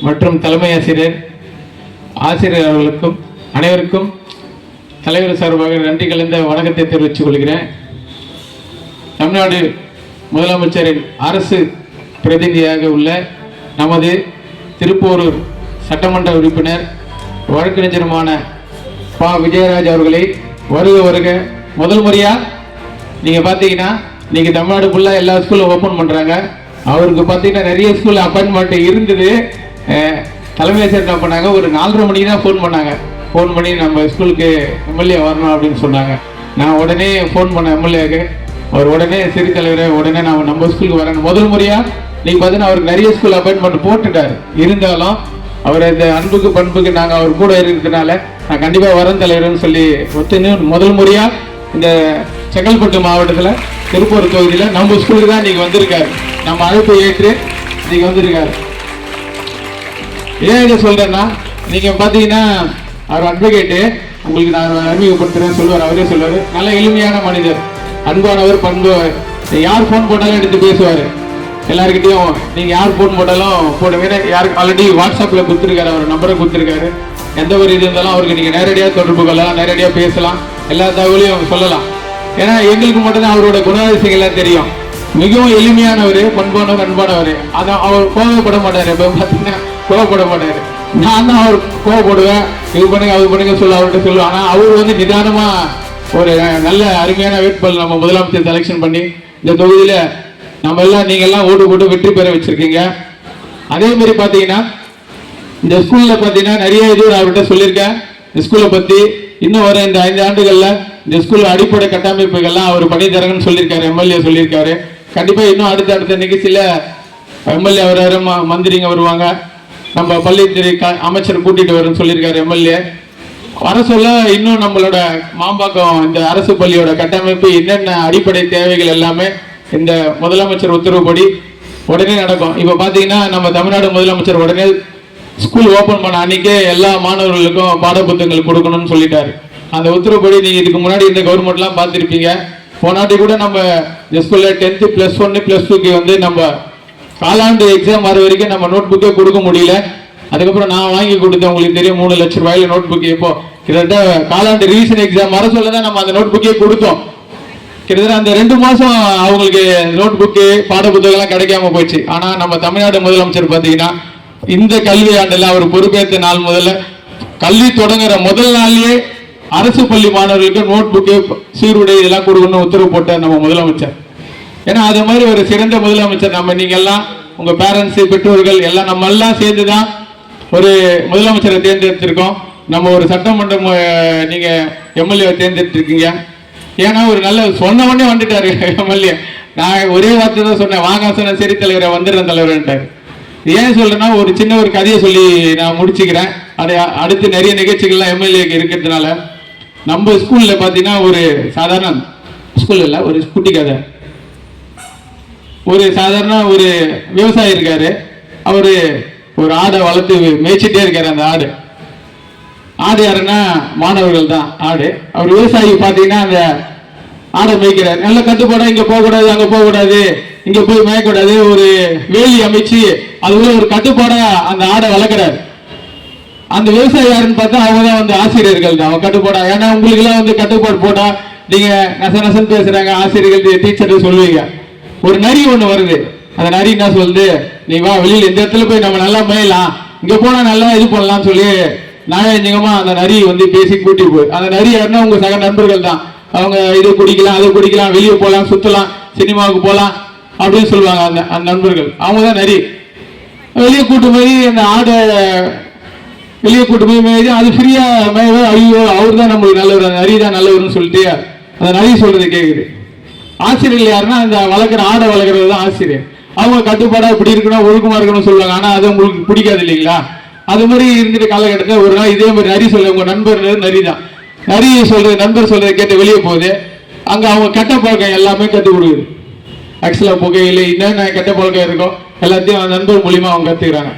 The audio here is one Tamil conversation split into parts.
மற்றும் தலைமை ஆசிரியர் அவர்களுக்கும் அனைவருக்கும் தலைவர் சார்பாக நன்றி கலந்த வணக்கத்தை தெரிவித்துக் கொள்கிறேன். தமிழ்நாடு முதலமைச்சரின் அரசு பிரதிநிதியாக உள்ள நமது திருப்போரூர் சட்டமன்ற உறுப்பினர் வழக்கறிஞருமான பா. விஜயராஜ் அவர்களை வருக முதல் முறையாக நீங்கள் பார்த்தீங்கன்னா நீங்கள் தமிழ்நாடு ஃபுல்லாக எல்லா ஸ்கூலும் ஓப்பன் பண்ணுறாங்க. அவருக்கு பார்த்தீங்கன்னா நிறைய ஸ்கூல் அப்பாயின்மெண்ட் இருந்தது. தலைமை ஆசிரியர் என்ன பண்ணாங்க, ஒரு 4:30 மணிக்கு தான் ஃபோன் பண்ணி நம்ம ஸ்கூலுக்கு எம்எல்ஏ வரணும் அப்படின்னு சொன்னாங்க. நான் உடனே ஃபோன் பண்ண எம்எல்ஏக்கு, அவர் உடனே சிறு தலைவரை உடனே நான் நம்ம ஸ்கூலுக்கு வரேன். முதல் முறையாக நீங்கள் பார்த்தீங்கன்னா அவருக்கு நிறைய ஸ்கூல் அப்பாயின்மெண்ட் போட்டுட்டார். இருந்தாலும் அவர் இந்த அன்புக்கு பண்புக்கு நாங்கள் அவர் கூட இருக்கிறதுனால நான் கண்டிப்பாக வரேன் தலைவர்னு சொல்லி ஒத்துன்னு முதல் முறையாக இந்த செங்கல்பட்டு மாவட்டத்தில் திருப்பூர் தொகுதியில் நம்ம ஸ்கூலுக்கு தான் நீங்கள் வந்திருக்காரு. நம்ம அழைப்பு ஏற்று நீங்கள் வந்திருக்காரு. ஏன் இதை சொல்கிறேன்னா, நீங்கள் பார்த்தீங்கன்னா அவர் அட்வொகேட்டு, உங்களுக்கு நான் அறிமுகப்படுத்துகிறேன் சொல்லுவார். அவரே சொல்லுவார், நல்ல எளிமையான மனிதர், அன்பானவர், பண்பவர். யார் ஃபோன் போட்டாலும் எடுத்து பேசுவார். எல்லாருக்கிட்டையும் நீங்கள் யார் ஃபோன் போட்டாலும் போடுங்க. யாருக்கு ஆல்ரெடி வாட்ஸ்அப்பில் கொடுத்துருக்காரு, அவர் நம்பரை கொடுத்துருக்காரு. எந்த ஒரு இது இருந்தாலும் அவருக்கு நீங்கள் நேரடியாக தொடர்பு கொள்ளலாம், நேரடியாக பேசலாம், எல்லா தகவலையும் சொல்லலாம். ஏன்னா எங்களுக்கு மட்டும்தான் அவரோட குணாதிசயங்கள்லாம் தெரியும். மிகவும் எளிமையானவர், பண்பானவர், அன்பானவர். அதை அவர் கோவப்பட மாட்டார். இப்போ பார்த்தீங்கன்னா கோவப்பட மாட்டார். நான் தான் அவர் கோவப்படுவேன், இது பண்ணுங்க அது பண்ணுங்க அவர்கிட்ட சொல்லுவேன். ஆனால் அவர் வந்து நிதானமாக ஒரு நல்ல அருமையான வேட்பாளர் நம்ம முதலமைச்சர் செலெக்ஷன் பண்ணி இந்த தொகுதியில் நம்ம எல்லாம் நீங்கள் எல்லாம் ஓட்டு போட்டு வெற்றி பெற வச்சிருக்கீங்க. அதே மாதிரி பார்த்தீங்கன்னா இந்த ஸ்கூலில் பார்த்தீங்கன்னா நிறைய இது அவர்கிட்ட சொல்லியிருக்கேன். இந்த ஸ்கூலை பற்றி இன்னும் வர இந்த 5 ஆண்டுகளில் இந்த ஸ்கூல் அடிப்படை கட்டமைப்புகள்லாம் அவர் பண்ணி தரங்கன்னு சொல்லியிருக்காரு, எம்எல்ஏ சொல்லியிருக்காரு. கண்டிப்பாக இன்னும் அடுத்த நிகழ்ச்சியில் எம்எல்ஏ வர்றாரு, மந்திரிங்க வருவாங்க, நம்ம பள்ளித்துறை அமைச்சர் கூட்டிகிட்டு வரும்னு சொல்லியிருக்காரு எம்எல்ஏ. வர சொல்ல இன்னும் நம்மளோட மாம்பாக்கம் இந்த அரசு பள்ளியோட கட்டமைப்பு என்னென்ன அடிப்படை தேவைகள் எல்லாமே இந்த முதலமைச்சர் உத்தரவுப்படி உடனே நடக்கும். இப்போ பார்த்தீங்கன்னா நம்ம தமிழ்நாடு முதலமைச்சர் உடனே ஸ்கூல் ஓப்பன் பண்ண அன்றைக்கே எல்லா மாணவர்களுக்கும் பாட புத்தகங்கள் கொடுக்கணும்னு சொல்லிட்டாரு. அந்த உத்தரவுப்படி நீங்கள் இதுக்கு முன்னாடி இந்த கவர்மெண்ட்லாம் பார்த்துருப்பீங்க. போனாட்டி கூட நம்ம இந்த ஸ்கூலில் 10th +1 +2க்கு வந்து நம்ம காலாண்டு எக்ஸாம் வர வரைக்கும் நம்ம நோட் புக்கே கொடுக்க முடியல. அதுக்கப்புறம் நான் வாங்கி கொடுத்தேன், உங்களுக்கு தெரியும், 3 லட்சம் ரூபாயில நோட் புக்கு. இப்போ கிட்டத்தட்ட காலாண்டு ரிவிஷன் எக்ஸாம் வர சொல்ல தான் நம்ம அந்த நோட் புக்கே கொடுத்தோம். கிட்டத்தட்ட அந்த 2 மாதம் அவங்களுக்கு நோட் புக்கு பாட புத்தகம்லாம் கிடைக்காம போச்சு. ஆனால் நம்ம தமிழ்நாடு முதலமைச்சர் பார்த்தீங்கன்னா இந்த கல்வி ஆண்டில் அவர் பொறுப்பேற்ற நாள் முதல்ல கல்வி தொடங்குற முதல் நாள்லயே அரசு பள்ளி மாணவர்களுக்கு நோட் புக்கு, சீருடை இதெல்லாம் கொடுக்கணும்னு உத்தரவு போட்டார் நம்ம முதலமைச்சர். ஏன்னா அது மாதிரி ஒரு சிறந்த முதலமைச்சர் நம்ம நீங்க எல்லாம் உங்க பேரண்ட்ஸ், பெற்றோர்கள் எல்லாம் நம்ம எல்லாம் சேர்ந்து தான் ஒரு முதலமைச்சரை தேர்ந்தெடுத்திருக்கோம். நம்ம ஒரு சட்டமன்றம் நீங்க எம்எல்ஏ தேர்ந்தெடுத்திருக்கீங்க. ஏன்னா ஒரு நல்ல சொன்ன உடனே வந்துட்டாரு எம்எல்ஏ. நான் ஒரே வார்த்தை தான் சொன்னேன், வாங்க சொன்ன சரி தலைவரை வந்துடுறேன் தலைவர்ன்ட்டார். ஏன் சொல்றேன்னா ஒரு சின்ன ஒரு கதையை சொல்லி நான் முடிச்சுக்கிறேன். அதை அடுத்து நிறைய நிகழ்ச்சிகள்லாம் எம்எல்ஏக்கு இருக்கிறதுனால நம்ம ஸ்கூல்ல பார்த்தீங்கன்னா ஒரு சாதாரண ஸ்கூல் இல்லை, ஒரு குட்டி கதை. ஒரு சாதாரண ஒரு விவசாயி இருக்காரு. அவரு ஒரு ஆடை வளர்த்து மேய்ச்சிட்டே இருக்காரு. அந்த ஆடு யாருன்னா மாணவர்கள் தான் ஆடு. அவர் விவசாயி பார்த்தீங்கன்னா அந்த ஆடை மேய்க்கிறார். நல்ல கட்டுப்பாடா, இங்க போகக்கூடாது, அங்க போகக்கூடாது, இங்க போய் மேயக்கூடாது, ஒரு வேலி அமைச்சு அதுக்குள்ள ஒரு கட்டுப்பாடா அந்த ஆடை வளர்க்கிறார். அந்த விவசாயி யாருன்னு பார்த்தா அவங்க தான் வந்து ஆசிரியர்கள் தான். அவங்க கட்டுப்பாடா, ஏன்னா உங்களுக்கு எல்லாம் வந்து கட்டுப்பாடு போட்டா நீங்க நசன் பேசுறாங்க, ஆசிரியர்கள் டீச்சர் சொல்லுவீங்க. ஒரு நரி ஒண்ணு வருது. அந்த நரி என்ன சொல்லுது, நீ வா வெளியில இந்த இடத்துல போய் நம்ம நல்லா மேயலாம், இங்க போனா நல்லா இது பண்ணலாம்னு சொல்லி நாயகமா அந்த நரி வந்து பேசி கூட்டி போய், அந்த நரி யாருன்னா உங்க சக நண்பர்கள் தான். அவங்க இது குடிக்கலாம், அதை குடிக்கலாம், வெளியே போகலாம், சுத்தலாம், சினிமாவுக்கு போகலாம் அப்படின்னு சொல்லுவாங்க அந்த நண்பர்கள். அவங்க தான் நரி. வெளியே கூட்டு போய் அந்த ஆடை வெளியே கூட்டு போய் மேய்து அது ஃப்ரீயா மேய்வே. ஐயோ அவர் தான் நம்மளுக்கு நல்லவர், அந்த நரி தான் நல்லவர்னு சொல்லிட்டு அந்த நரி சொல்றது கேட்குது. ஆசிரியர்கள் யாருன்னா அந்த வளர்க்குற ஆடை வளர்க்குறது தான் ஆசிரியர். அவங்க கட்டுப்பாடா இப்படி இருக்கணும், ஒழுக்கமா இருக்கணும்னு சொல்லுவாங்க. ஆனா அது உங்களுக்கு பிடிக்காது இல்லைங்களா? அது மாதிரி இருந்துட்டு காலகட்டத்தில் ஒரு நாள் இதே மாதிரி நரி சொல்ல, உங்க நண்பர் நரி தான், நரி சொல்றது நண்பர் சொல்றதை கேட்டு வெளியே போகுது. அங்க அவங்க கெட்ட பழக்கம் எல்லாமே கற்றுக் கொடுக்குது. ஆக்சுவலா புகையில என்னென்ன கெட்ட பழக்கம் இருக்கும் எல்லாத்தையும் அந்த நண்பர் மூலியமா அவங்க கத்துக்கிறாங்க.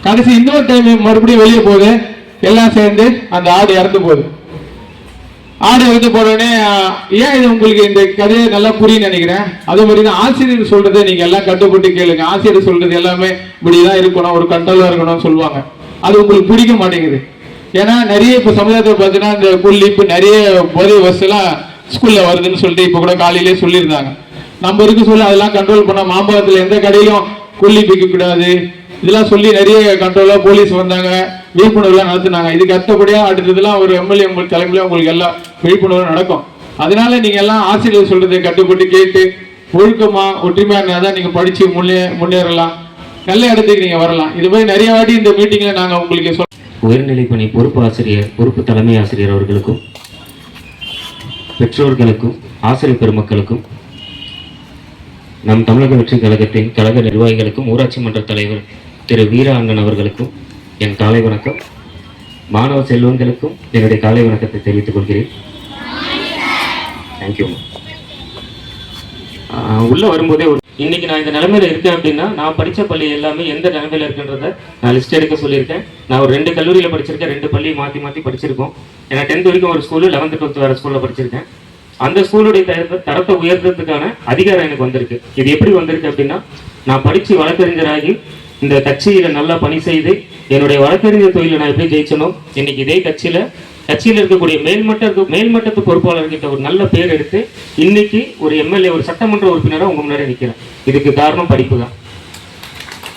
கடைசி இன்னொரு டைம் மறுபடியும் வெளியே போகுது, எல்லாம் சேர்ந்து அந்த ஆடு இறந்து போகுது. ஆடு வந்து போனோடனே ஏன் இது உங்களுக்கு இந்த கதையை நல்லா புரியும்னு நினைக்கிறேன். அதே மாதிரி தான் ஆசிரியர் சொல்றதை நீங்க எல்லாம் கட்டுப்பட்டு கேளுங்க. ஆசிரியர் சொல்றது எல்லாமே இப்படிதான் இருக்கணும், ஒரு கண்ட்ரோலா இருக்கணும்னு சொல்லுவாங்க. அது உங்களுக்கு பிடிக்க மாட்டேங்குது. ஏன்னா நிறைய இப்ப சமுதாயத்தை பார்த்தீங்கன்னா இந்த புள்ளி இப்ப நிறைய போதை வசலாம் ஸ்கூல்ல வருதுன்னு சொல்லிட்டு இப்ப கூட காலையிலேயே சொல்லியிருந்தாங்க. நம்ம இருக்க சொல்ல அதெல்லாம் கண்ட்ரோல் பண்ண மாம்பழத்துல எந்த கடையிலும் கொல்லி பிக்க கூடாது இதெல்லாம் சொல்லி நிறைய கண்ட்ரோலா போலீஸ் வந்தாங்க, விழிப்புணர்வு நடத்தினாங்க. இதுக்கு அடுத்தபடியா அடுத்ததுலாம் ஒரு எம்எல்ஏ உங்களுக்கு தலைமையில உங்களுக்கு எல்லாம் விழிப்புணர்வு நடக்கும். அதனால நீங்க எல்லாம் ஆசிரியர் சொல்றதை கட்டுப்பட்டு கேட்டு ஒழுக்கமா ஒற்றுமையா இருந்தாதான் நீங்க படிச்சு முன்னேறலாம், நல்ல இடத்துக்கு நீங்க வரலாம். இது மாதிரி நிறைய வாட்டி இந்த மீட்டிங்ல நாங்க உங்களுக்கு உயர்நிலை பணி பொறுப்பு ஆசிரியர், பொறுப்பு தலைமை ஆசிரியர் அவர்களுக்கும், பெற்றோர்களுக்கும், ஆசிரியர் பெருமக்களுக்கும், நம் தமிழக வெற்றி கழகத்தின் கழக நிர்வாகிகளுக்கும், ஊராட்சி மன்ற தலைவர் திரு வீரா அண்ணன் அவர்களுக்கும் என் காலை வணக்கம். மாணவ செல்வங்களுக்கும் என்னுடைய காலை வணக்கத்தை தெரிவித்துக் கொள்கிறேன். தேங்க்யூ. உள்ள வரும்போதே இன்னைக்கு நான் இந்த நிலைமையில இருக்கேன் அப்படின்னா நான் படித்த பள்ளி எல்லாமே எந்த நிலைமையில இருக்குன்றத நான் லிஸ்ட் எடுக்க சொல்லியிருக்கேன். நான் ஒரு 2 கல்லூரியில் படிச்சிருக்கேன், 2 பள்ளி மாற்றி படிச்சிருக்கோம். ஏன்னா 10th வரைக்கும் ஒரு ஸ்கூலு, 11th 12th வேறு ஸ்கூலில் படிச்சிருக்கேன். அந்த ஸ்கூலுடைய தரத்தை உயர்த்துறதுக்கான அதிகாரம் எனக்கு வந்திருக்கு. இது எப்படி வந்திருக்கு அப்படின்னா, நான் படித்து வழக்கறிஞராகி இந்த கட்சியில நல்லா பணி செய்து என்னுடைய வழக்கறிஞர் தொழிலை நான் எப்படி ஜெயிச்சனும், இன்னைக்கு இதே கட்சியில் இருக்கக்கூடிய மேல்மட்டத்து பொறுப்பாளர்கிட்ட ஒரு நல்ல பேர் எடுத்து இன்னைக்கு ஒரு எம்எல்ஏ, ஒரு சட்டமன்ற உறுப்பினராக உங்க முன்னாடி நிற்கிறேன். இதுக்கு காரணம் படிப்பு தான்.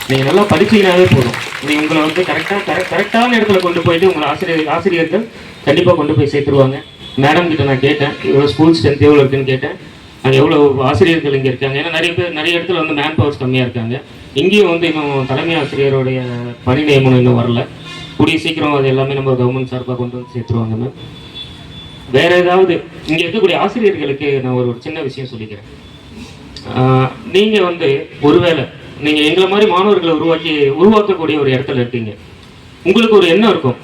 நீங்க நல்லா படிச்சீங்கன்னாவே போதும். நீங்க உங்களை வந்து கரெக்டான இடத்துல கொண்டு போயிட்டு உங்களை ஆசிரியர்கள் கண்டிப்பா கொண்டு போய் சேர்த்துருவாங்க. மேடம் கிட்ட நான் கேட்டேன், எவ்வளோ ஸ்கூல் ஸ்ட்ரென்த் எவ்வளோ இருக்குன்னு கேட்டேன். அங்கே எவ்வளோ ஆசிரியர்கள் இங்கே இருக்காங்க. ஏன்னா நிறைய இடத்துல வந்து மேன் பவர்ஸ் கம்மியாக இருக்காங்க. இங்கேயும் வந்து இன்னும் தலைமை ஆசிரியருடைய பணி நியமனம் இன்னும் வரல. கூடிய சீக்கிரம் அது எல்லாமே நம்ம கவர்மெண்ட் சார்பாக கொண்டு வந்து சேர்த்துருவாங்க. மேம் வேற ஏதாவது இங்கே இருக்கக்கூடிய ஆசிரியர்களுக்கு நான் ஒரு சின்ன விஷயம் சொல்லிக்கிறேன். நீங்கள் வந்து ஒருவேளை நீங்கள் எங்களை மாதிரி மாணவர்களை உருவாக்கக்கூடிய ஒரு இடத்துல இருக்கீங்க. உங்களுக்கு ஒரு எண்ணம் இருக்கும்,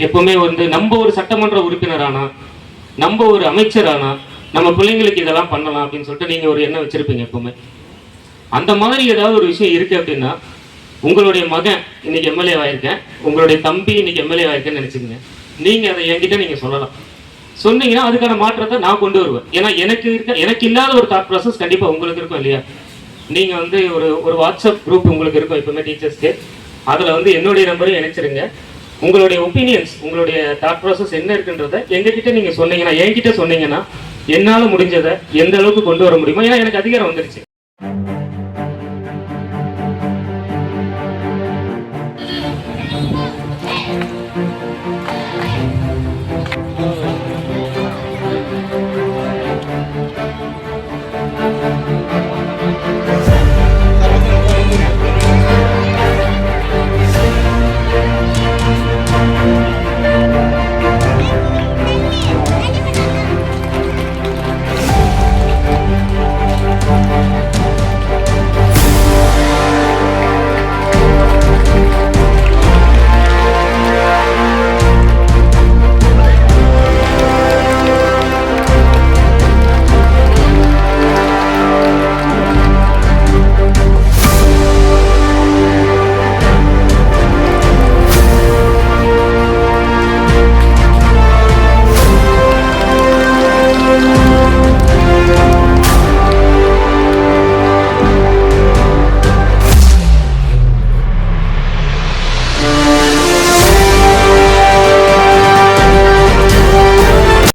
எப்பவுமே வந்து நம்ம ஒரு சட்டமன்ற உறுப்பினரானா, நம்ம ஒரு அமைச்சரானா நம்ம பிள்ளைங்களுக்கு இதெல்லாம் பண்ணலாம் அப்படின்னு சொல்லிட்டு நீங்கள் ஒரு எண்ணம் வச்சிருப்பீங்க எப்பவுமே. அந்த மாதிரி ஏதாவது ஒரு விஷயம் இருக்கு அப்படின்னா, உங்களுடைய மகன் இன்னைக்கு எம்எல்ஏ ஆயிருக்கேன், உங்களுடைய தம்பி இன்னைக்கு எம்எல்ஏ ஆயிருக்கேன்னு நினைச்சுக்கங்க. நீங்க அதை என்கிட்ட நீங்க சொல்லலாம். சொன்னீங்கன்னா அதுக்கான மாற்றத்தை நான் கொண்டு வருவேன். ஏன்னா எனக்கு இல்லாத ஒரு தாட் ப்ராசஸ் கண்டிப்பா உங்களுக்கு இருக்கும் இல்லையா? நீங்க வந்து ஒரு வாட்ஸ்அப் குரூப் உங்களுக்கு இருக்கும் எப்பவுமே டீச்சர்ஸ்க்கு. அதுல வந்து என்னுடைய நம்பரையும் இணைச்சிருங்க. உங்களுடைய ஒப்பீனியன்ஸ், உங்களுடைய தாட் ப்ராசஸ் என்ன இருக்குன்றத எங்ககிட்ட நீங்க சொன்னீங்கன்னா, என்கிட்ட சொன்னீங்கன்னா என்னால முடிஞ்சதை எந்த அளவுக்கு கொண்டு வர முடியுமோ, ஏன்னா எனக்கு அதிகாரம் வந்துருச்சு.